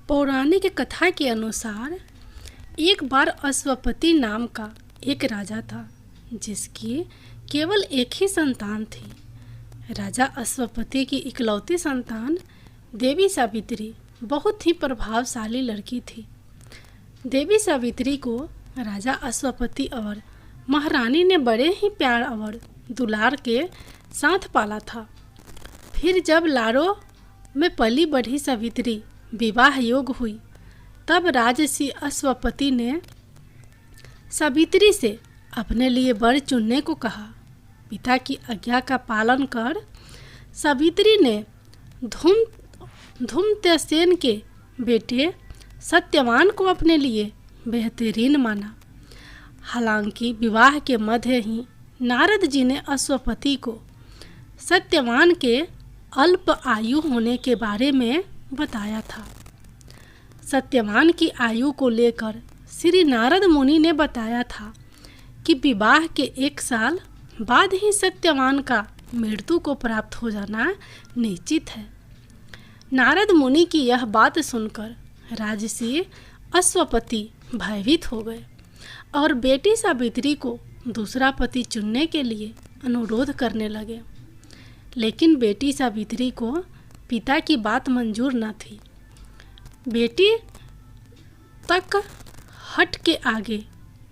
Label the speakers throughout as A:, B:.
A: पौराणिक कथा के अनुसार एक बार अश्वपति नाम का एक राजा था जिसकी केवल एक ही संतान थी। राजा अश्वपति की इकलौती संतान देवी सावित्री बहुत ही प्रभावशाली लड़की थी। देवी सावित्री को राजा अश्वपति और महारानी ने बड़े ही प्यार और दुलार के साथ पाला था। फिर जब लाड़ों में पली बढ़ी सावित्री विवाह योग हुई, तब राजर्षि अश्वपति ने सावित्री से अपने लिए वर चुनने को कहा। पिता की आज्ञा का पालन कर सावित्री ने धूमत्यसेन के बेटे सत्यवान को अपने लिए बेहतरीन माना। हालांकि विवाह के मध्य ही नारद जी ने अश्वपति को सत्यवान के अल्प आयु होने के बारे में बताया था। सत्यवान की आयु को लेकर श्री नारद मुनि ने बताया था कि विवाह के 1 साल बाद ही सत्यवान का मृत्यु को प्राप्त हो जाना निश्चित है। नारद मुनि की यह बात सुनकर राजर्षि अश्वपति भयभीत हो गए और बेटी सावित्री को दूसरा पति चुनने के लिए अनुरोध करने लगे। लेकिन बेटी सावित्री को पिता की बात मंजूर न थी। बेटी तक हट के आगे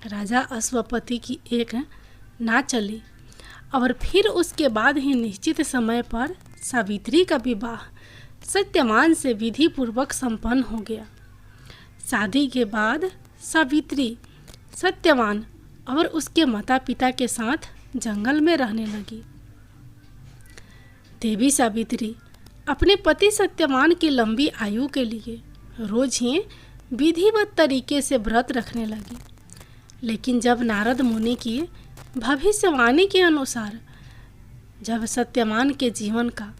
A: राजा अश्वपति की एक ना चली और फिर उसके बाद ही निश्चित समय पर सावित्री का विवाह सत्यवान से विधि पूर्वक संपन्न हो गया। शादी के बाद सावित्री सत्यवान और उसके माता पिता के साथ जंगल में रहने लगी। देवी सावित्री अपने पति सत्यवान की लंबी आयु के लिए रोज ही विधिवत तरीके से व्रत रखने लगी। लेकिन जब नारद मुनि की भविष्यवाणी के अनुसार जब सत्यवान के जीवन का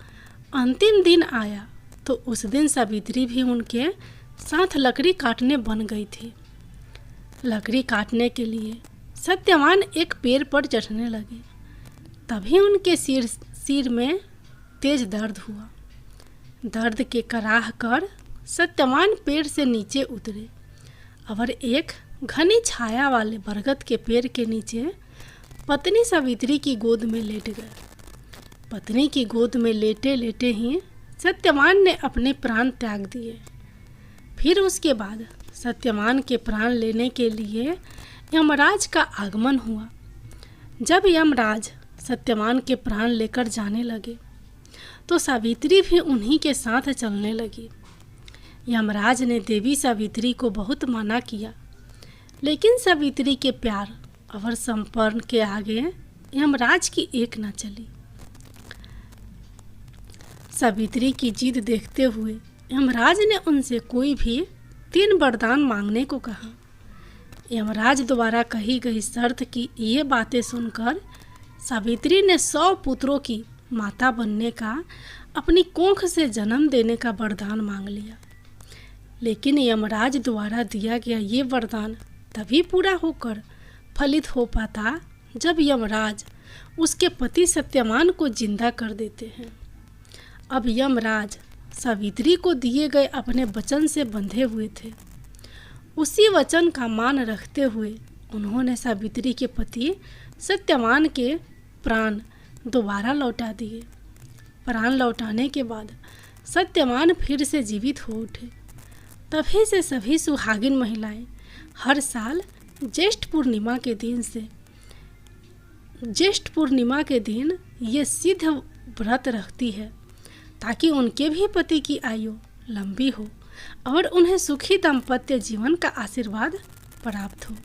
A: अंतिम दिन आया, तो उस दिन सावित्री भी उनके साथ लकड़ी काटने बन गई थी। लकड़ी काटने के लिए सत्यवान एक पेड़ पर चढ़ने लगे। तभी उनके सिर में तेज दर्द हुआ। दर्द के कराह कर सत्यवान पेड़ से नीचे उतरे और एक घनी छाया वाले बरगद के पेड़ के नीचे पत्नी सावित्री की गोद में लेट गए। पत्नी की गोद में लेटे लेटे ही सत्यवान ने अपने प्राण त्याग दिए। फिर उसके बाद सत्यवान के प्राण लेने के लिए यमराज का आगमन हुआ। जब यमराज सत्यवान के प्राण लेकर जाने लगे, तो सावित्री भी उन्हीं के साथ चलने लगी। यमराज ने देवी सावित्री को बहुत मना किया, लेकिन सावित्री के प्यार और समर्पण के आगे यमराज की एक न चली। सावित्री की जिद देखते हुए यमराज ने उनसे कोई भी 3 वरदान मांगने को कहा। यमराज द्वारा कही गई शर्त की ये बातें सुनकर सावित्री ने 100 पुत्रों की माता बनने का, अपनी कोख से जन्म देने का वरदान मांग लिया। लेकिन यमराज द्वारा दिया गया ये वरदान तभी पूरा होकर फलित हो पाता जब यमराज उसके पति सत्यवान को जिंदा कर देते हैं। अब यमराज सावित्री को दिए गए अपने वचन से बंधे हुए थे। उसी वचन का मान रखते हुए उन्होंने सावित्री के पति सत्यवान के प्राण दोबारा लौटा दिए। प्राण लौटाने के बाद सत्यवान फिर से जीवित हो उठे। तभी से सभी सुहागिन महिलाएं हर साल ज्येष्ठ पूर्णिमा के दिन ये सिद्ध व्रत रखती है, ताकि उनके भी पति की आयु लंबी हो और उन्हें सुखी दाम्पत्य जीवन का आशीर्वाद प्राप्त हो।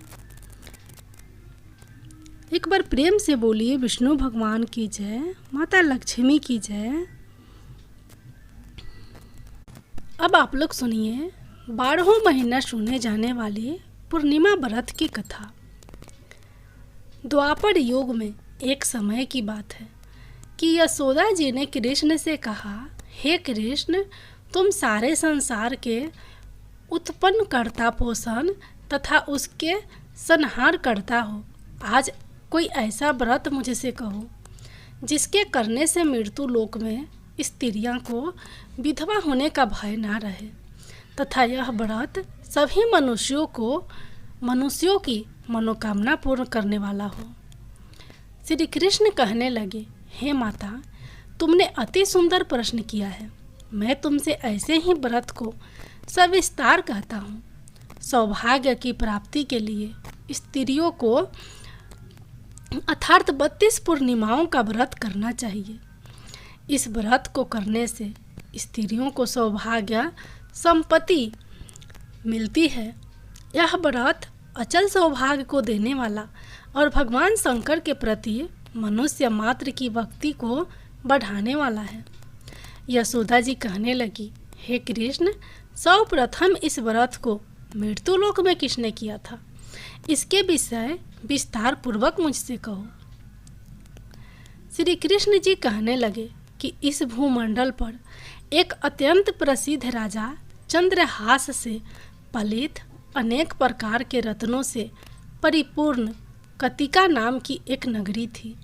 A: एक बार प्रेम से बोलिए विष्णु भगवान की जय, माता लक्ष्मी की जय। अब आप लोग सुनिए 12 महीना सुने जाने वाली पूर्णिमा व्रत की कथा। द्वापर युग में एक समय की बात है कि यशोदा जी ने कृष्ण से कहा, हे कृष्ण, तुम सारे संसार के उत्पन्न करता पोषण तथा उसके संहार करता हो। आज कोई ऐसा व्रत मुझसे कहो जिसके करने से मृत्यु लोक में स्त्रियां को विधवा होने का भय ना रहे तथा यह व्रत सभी मनुष्यों की मनोकामना पूर्ण करने वाला हो। श्री कृष्ण कहने लगे, हे माता, तुमने अति सुंदर प्रश्न किया है। मैं तुमसे ऐसे ही व्रत को सविस्तार कहता हूँ। सौभाग्य की प्राप्ति के लिए स्त्रियों को अर्थात 32 पूर्णिमाओं का व्रत करना चाहिए। इस व्रत को करने से स्त्रियों को सौभाग्य संपत्ति मिलती है। यह व्रत अचल सौभाग्य को देने वाला और भगवान शंकर के प्रति मनुष्य मात्र की भक्ति को बढ़ाने वाला है। यशोदा जी कहने लगी, हे कृष्ण, सर्वप्रथम इस व्रत को मृत्युलोक में किसने किया था? इसके विषय विस्तार पूर्वक मुझसे कहो। श्री कृष्ण जी कहने लगे कि इस भूमंडल पर एक अत्यंत प्रसिद्ध राजा चंद्रहास से पलित अनेक प्रकार के रत्नों से परिपूर्ण कतिका नाम की एक नगरी थी।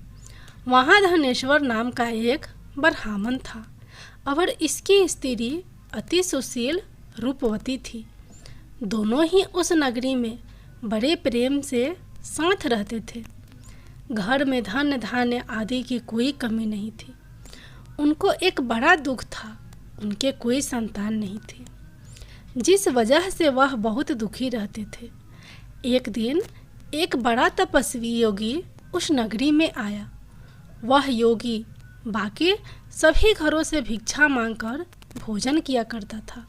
A: वहाँ धनेश्वर नाम का एक ब्राह्मण था और इसकी स्त्री अति सुशील रूपवती थी। दोनों ही उस नगरी में बड़े प्रेम से साथ रहते थे। घर में धन धान्य आदि की कोई कमी नहीं थी। उनको एक बड़ा दुख था, उनके कोई संतान नहीं थी, जिस वजह से वह बहुत दुखी रहते थे। एक दिन एक बड़ा तपस्वी योगी उस नगरी में आया। वह योगी बाकी सभी घरों से भिक्षा मांगकर भोजन किया करता था,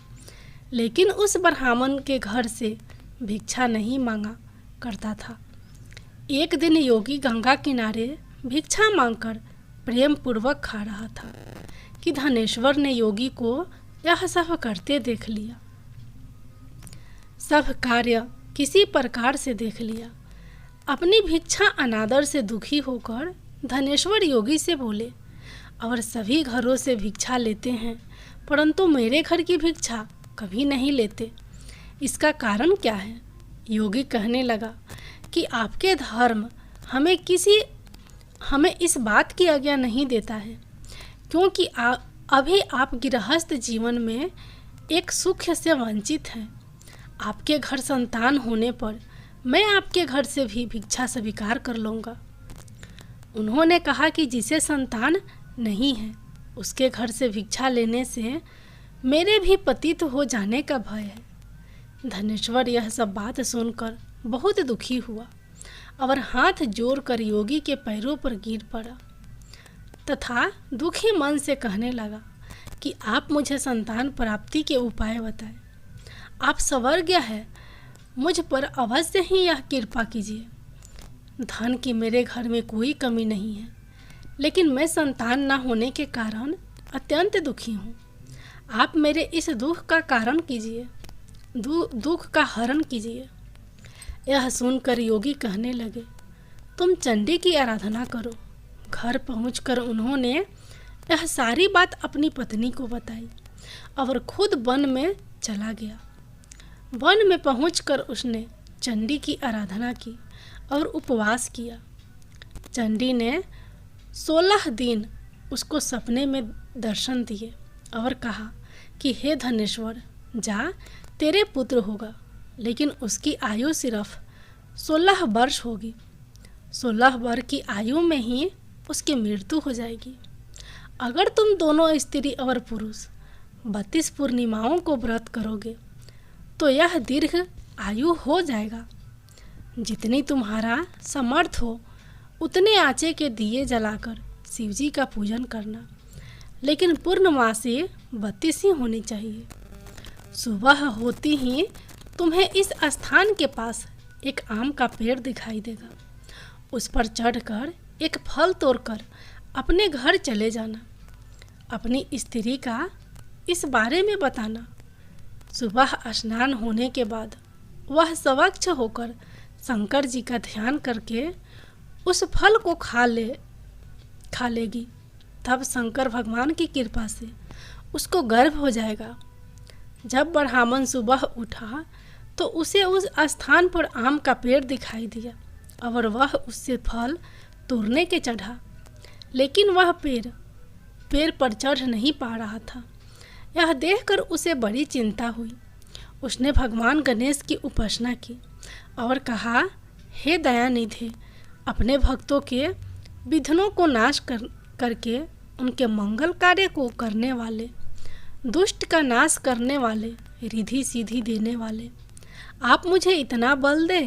A: लेकिन उस ब्राह्मण के घर से भिक्षा नहीं मांगा करता था। एक दिन योगी गंगा किनारे भिक्षा मांगकर प्रेम पूर्वक खा रहा था कि धनेश्वर ने योगी को यह सब करते देख लिया। सब कार्य किसी प्रकार से देख लिया। अपनी भिक्षा अनादर से दुखी होकर धनेश्वर योगी से बोले, और सभी घरों से भिक्षा लेते हैं, परंतु मेरे घर की भिक्षा कभी नहीं लेते। इसका कारण क्या है? योगी कहने लगा कि आपके धर्म हमें इस बात की आज्ञा नहीं देता है, क्योंकि अभी आप गृहस्थ जीवन में एक सुख से वंचित हैं। आपके घर संतान होने पर मैं आपके घर से भी भिक्षा स्वीकार कर लूँगा। उन्होंने कहा कि जिसे संतान नहीं है उसके घर से भिक्षा लेने से मेरे भी पतित हो जाने का भय है। धनेश्वर यह सब बात सुनकर बहुत दुखी हुआ और हाथ जोड़कर योगी के पैरों पर गिर पड़ा तथा दुखी मन से कहने लगा कि आप मुझे संतान प्राप्ति के उपाय बताएं। आप स्वर्गीय है, मुझ पर अवश्य ही यह कृपा कीजिए। धन की मेरे घर में कोई कमी नहीं है, लेकिन मैं संतान न होने के कारण अत्यंत दुखी हूँ। आप मेरे इस दुख का कारण कीजिए, दुख का हरण कीजिए। यह सुनकर योगी कहने लगे, तुम चंडी की आराधना करो। घर पहुंचकर उन्होंने यह सारी बात अपनी पत्नी को बताई और खुद वन में चला गया। वन में पहुंचकर उसने चंडी की आराधना की और उपवास किया। चंडी ने 16 दिन उसको सपने में दर्शन दिए और कहा कि हे धनेश्वर, जा, तेरे पुत्र होगा, लेकिन उसकी आयु सिर्फ 16 वर्ष होगी। 16 वर्ष की आयु में ही उसकी मृत्यु हो जाएगी। अगर तुम दोनों स्त्री और पुरुष 32 पूर्णिमाओं को व्रत करोगे तो यह दीर्घ आयु हो जाएगा। जितनी तुम्हारा समर्थ हो उतने आँचे के दिए जलाकर शिवजी का पूजन करना, लेकिन पूर्णमासी 32 ही होनी चाहिए। सुबह होती ही तुम्हें इस स्थान के पास एक आम का पेड़ दिखाई देगा। उस पर चढ़कर एक फल तोड़कर अपने घर चले जाना। अपनी स्त्री का इस बारे में बताना। सुबह स्नान होने के बाद वह स्वच्छ होकर शंकर जी का ध्यान करके उस फल को खा लेगी। तब शंकर भगवान की कृपा से उसको गर्भ हो जाएगा। जब ब्राह्मण सुबह उठा तो उसे उस स्थान पर आम का पेड़ दिखाई दिया और वह उससे फल तोड़ने के चढ़ा, लेकिन वह पेड़ पर चढ़ नहीं पा रहा था। यह देखकर उसे बड़ी चिंता हुई। उसने भगवान गणेश की उपासना की और कहा, हे दयानिधि, अपने भक्तों के विघ्नों को नाश करके उनके मंगल कार्य को करने वाले, दुष्ट का नाश करने वाले, रिद्धि सीधी देने वाले, आप मुझे इतना बल दे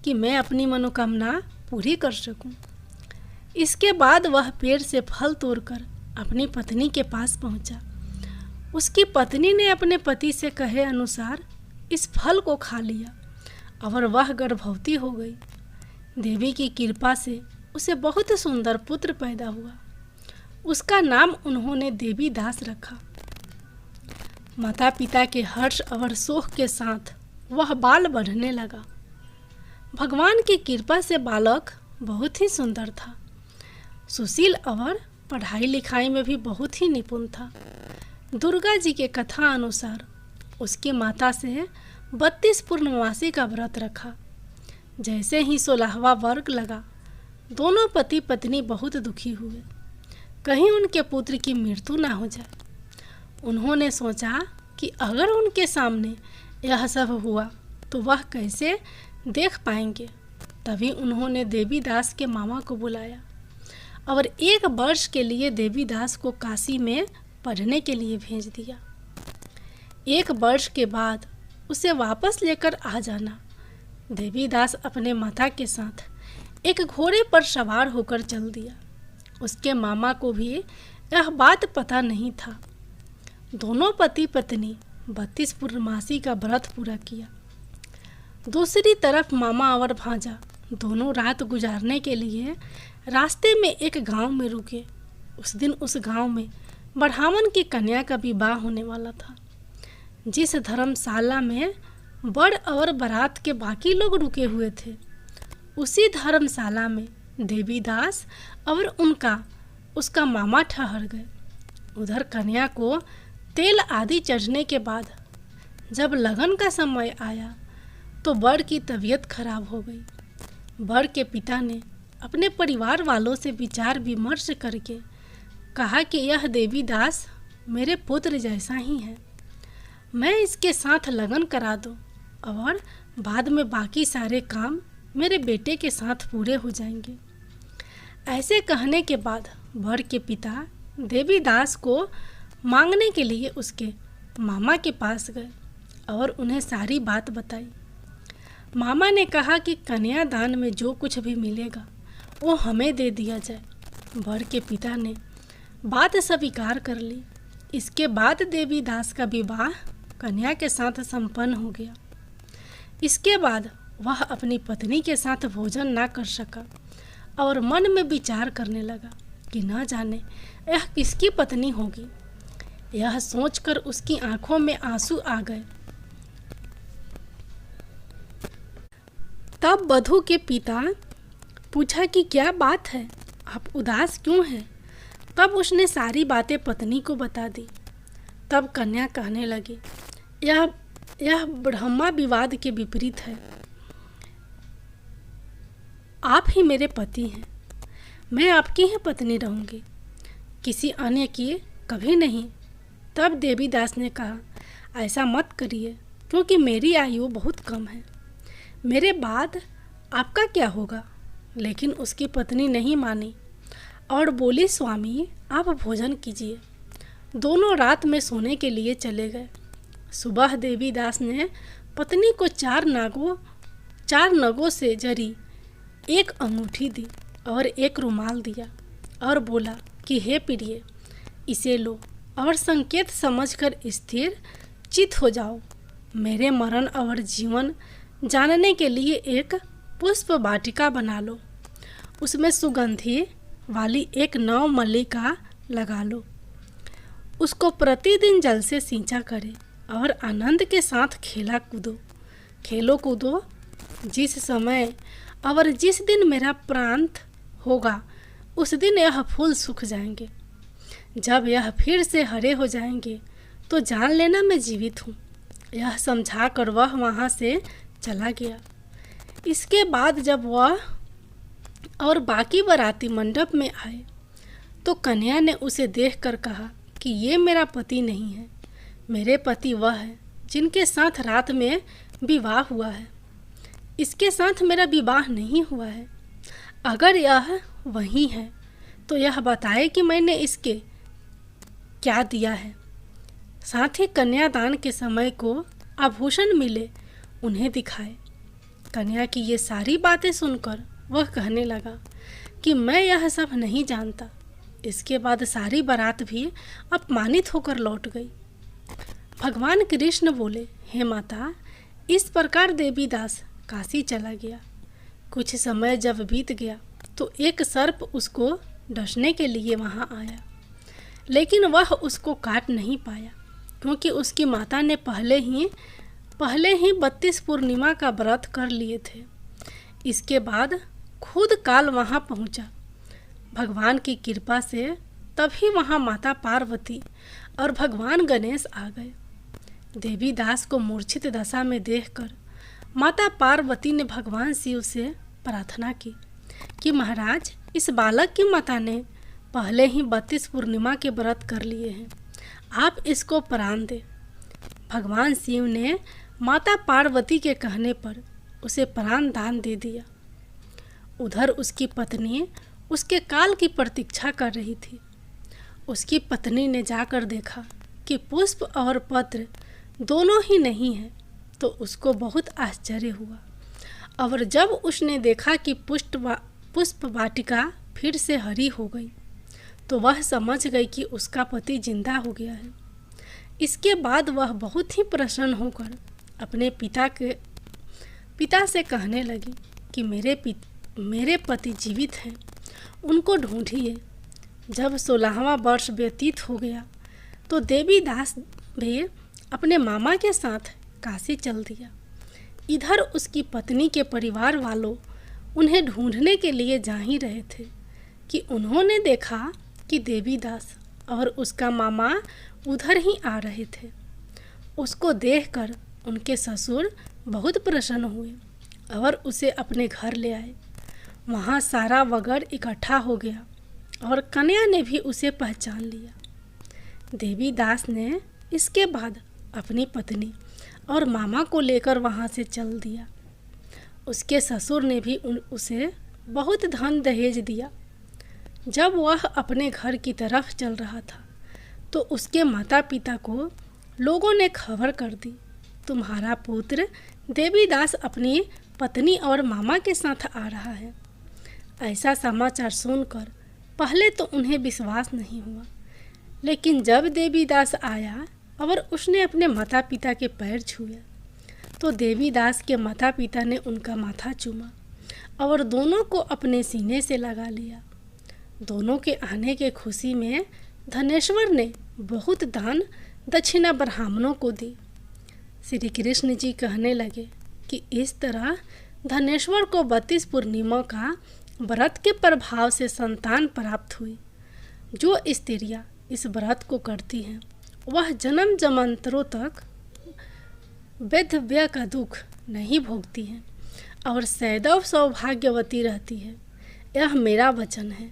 A: कि मैं अपनी मनोकामना पूरी कर सकूं। इसके बाद वह पेड़ से फल तोड़कर अपनी पत्नी के पास पहुंचा। उसकी पत्नी ने अपने पति से कहे अनुसार इस फल को खा लिया और वह गर्भवती हो गई। देवी की कृपा से उसे बहुत सुंदर पुत्र पैदा हुआ। उसका नाम उन्होंने देवी दास रखा। माता पिता के हर्ष और शोक के साथ वह बाल बढ़ने लगा। भगवान की कृपा से बालक बहुत ही सुंदर था, सुशील और पढ़ाई लिखाई में भी बहुत ही निपुण था। दुर्गा जी के कथा अनुसार उसकी माता से 32 पूर्णमासी का व्रत रखा। जैसे ही 16वां वर्ग लगा, दोनों पति पत्नी बहुत दुखी हुए, कहीं उनके पुत्र की मृत्यु ना हो जाए। उन्होंने सोचा कि अगर उनके सामने यह सब हुआ तो वह कैसे देख पाएंगे। तभी उन्होंने देवीदास के मामा को बुलाया और 1 वर्ष के लिए देवीदास को काशी में पढ़ने के लिए भेज दिया। 1 वर्ष के बाद उसे वापस लेकर आ जाना। देवीदास अपने माता के साथ एक घोड़े पर सवार होकर चल दिया। उसके मामा को भी यह बात पता नहीं था। दोनों पति पत्नी 32 पूर्णमासी का व्रत पूरा किया। दूसरी तरफ मामा और भांजा दोनों रात गुजारने के लिए रास्ते में एक गांव में रुके। उस दिन उस गांव में बढ़ावन की कन्या का विवाह होने वाला था। जिस धर्मशाला में बड़ और बारात के बाकी लोग रुके हुए थे, उसी धर्मशाला में देवीदास और उसका मामा ठहर गए। उधर कन्या को तेल आदि चढ़ने के बाद जब लगन का समय आया तो वर की तबीयत खराब हो गई। वर के पिता ने अपने परिवार वालों से विचार विमर्श करके कहा कि यह देवीदास मेरे पुत्र जैसा ही है, मैं इसके साथ लगन करा दूं और बाद में बाकी सारे काम मेरे बेटे के साथ पूरे हो जाएंगे। ऐसे कहने के बाद वर के पिता देवीदास को मांगने के लिए उसके मामा के पास गए और उन्हें सारी बात बताई। मामा ने कहा कि कन्यादान में जो कुछ भी मिलेगा वो हमें दे दिया जाए। वर के पिता ने बात स्वीकार कर ली। इसके बाद देवीदास का विवाह कन्या के साथ संपन्न हो गया। इसके बाद वह अपनी पत्नी के साथ भोजन ना कर सका और मन में विचार करने लगा कि न जाने यह किसकी पत्नी होगी। यह सोचकर उसकी आंखों में आंसू आ गए। तब वधू के पिता पूछा कि क्या बात है, आप उदास क्यों हैं? तब उसने सारी बातें पत्नी को बता दी। तब कन्या कहने लगी, यह ब्रह्मा विवाद के विपरीत है। आप ही मेरे पति हैं, मैं आपकी ही पत्नी रहूंगी, किसी अन्य की कभी नहीं। तब देवीदास ने कहा, ऐसा मत करिए क्योंकि मेरी आयु बहुत कम है, मेरे बाद आपका क्या होगा। लेकिन उसकी पत्नी नहीं मानी और बोली, स्वामी आप भोजन कीजिए। दोनों रात में सोने के लिए चले गए। सुबह देवीदास ने पत्नी को 4 नगों से जरी एक अंगूठी दी और एक रुमाल दिया और बोला कि हे प्रिय, इसे लो और संकेत समझकर स्थिर चित हो जाओ। मेरे मरण और जीवन जानने के लिए एक पुष्प वाटिका बना लो, उसमें सुगंधी वाली एक नव मल्लिका लगा लो, उसको प्रतिदिन जल से सींचा करें और आनंद के साथ खेलो कूदो। जिस समय और जिस दिन मेरा प्रांत होगा उस दिन यह फूल सूख जाएंगे। जब यह फिर से हरे हो जाएंगे तो जान लेना मैं जीवित हूँ। यह समझाकर वह वहाँ से चला गया। इसके बाद जब वह और बाकी बाराती मंडप में आए तो कन्या ने उसे देखकर कहा कि ये मेरा पति नहीं है, मेरे पति वह है जिनके साथ रात में विवाह हुआ है। इसके साथ मेरा विवाह नहीं हुआ है। अगर यह वही है तो यह बताए कि मैंने इसके क्या दिया है। साथ ही कन्यादान के समय को आभूषण मिले उन्हें दिखाए। कन्या की ये सारी बातें सुनकर वह कहने लगा कि मैं यह सब नहीं जानता। इसके बाद सारी बारात भी अपमानित होकर लौट गई। भगवान कृष्ण बोले, हे माता, इस प्रकार देवीदास काशी चला गया। कुछ समय जब बीत गया तो एक सर्प उसको डसने के लिए वहाँ आया, लेकिन वह उसको काट नहीं पाया क्योंकि उसकी माता ने पहले ही 32 पूर्णिमा का व्रत कर लिए थे। इसके बाद खुद काल वहाँ पहुँचा। भगवान की कृपा से तभी वहाँ माता पार्वती और भगवान गणेश आ गए। देवीदास को मूर्छित दशा में देखकर माता पार्वती ने भगवान शिव से प्रार्थना की कि महाराज, इस बालक की माता ने पहले ही 32 पूर्णिमा के व्रत कर लिए हैं, आप इसको प्राण दें। भगवान शिव ने माता पार्वती के कहने पर उसे प्राण दान दे दिया। उधर उसकी पत्नी उसके काल की प्रतीक्षा कर रही थी। उसकी पत्नी ने जाकर देखा कि पुष्प और पत्र दोनों ही नहीं है, तो उसको बहुत आश्चर्य हुआ। और जब उसने देखा कि पुष्प वाटिका फिर से हरी हो गई तो वह समझ गई कि उसका पति जिंदा हो गया है। इसके बाद वह बहुत ही प्रसन्न होकर अपने पिता से कहने लगी कि मेरे पति जीवित हैं, उनको ढूंढिए। जब 16वां वर्ष व्यतीत हो गया तो देवीदास भी अपने मामा के साथ काशी चल दिया। इधर उसकी पत्नी के परिवार वालों उन्हें ढूंढने के लिए जा ही रहे थे कि उन्होंने देखा कि देवीदास और उसका मामा उधर ही आ रहे थे। उसको देखकर उनके ससुर बहुत प्रसन्न हुए और उसे अपने घर ले आए। वहाँ सारा वगड़ इकट्ठा हो गया और कन्या ने भी उसे पहचान लिया। देवीदास ने इसके बाद अपनी पत्नी और मामा को लेकर वहाँ से चल दिया। उसके ससुर ने भी उसे बहुत धन दहेज दिया। जब वह अपने घर की तरफ चल रहा था तो उसके माता पिता को लोगों ने खबर कर दी, तुम्हारा पुत्र देवीदास अपनी पत्नी और मामा के साथ आ रहा है। ऐसा समाचार सुनकर पहले तो उन्हें विश्वास नहीं हुआ, लेकिन जब देवीदास आया और उसने अपने माता पिता के पैर छुए तो देवीदास के माता पिता ने उनका माथा चूमा और दोनों को अपने सीने से लगा लिया। दोनों के आने के खुशी में धनेश्वर ने बहुत दान दक्षिणा ब्राह्मणों को दी। श्री कृष्ण जी कहने लगे कि इस तरह धनेश्वर को 32 पूर्णिमा का व्रत के प्रभाव से संतान प्राप्त हुई। जो स्त्रियां इस व्रत को करती हैं वह जन्म जन्मांतरों तक वैधव्य का दुख नहीं भोगती हैं और सदैव सौभाग्यवती रहती है। यह मेरा वचन है।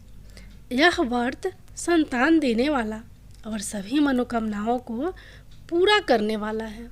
A: यह व्रत संतान देने वाला और सभी मनोकामनाओं को पूरा करने वाला है।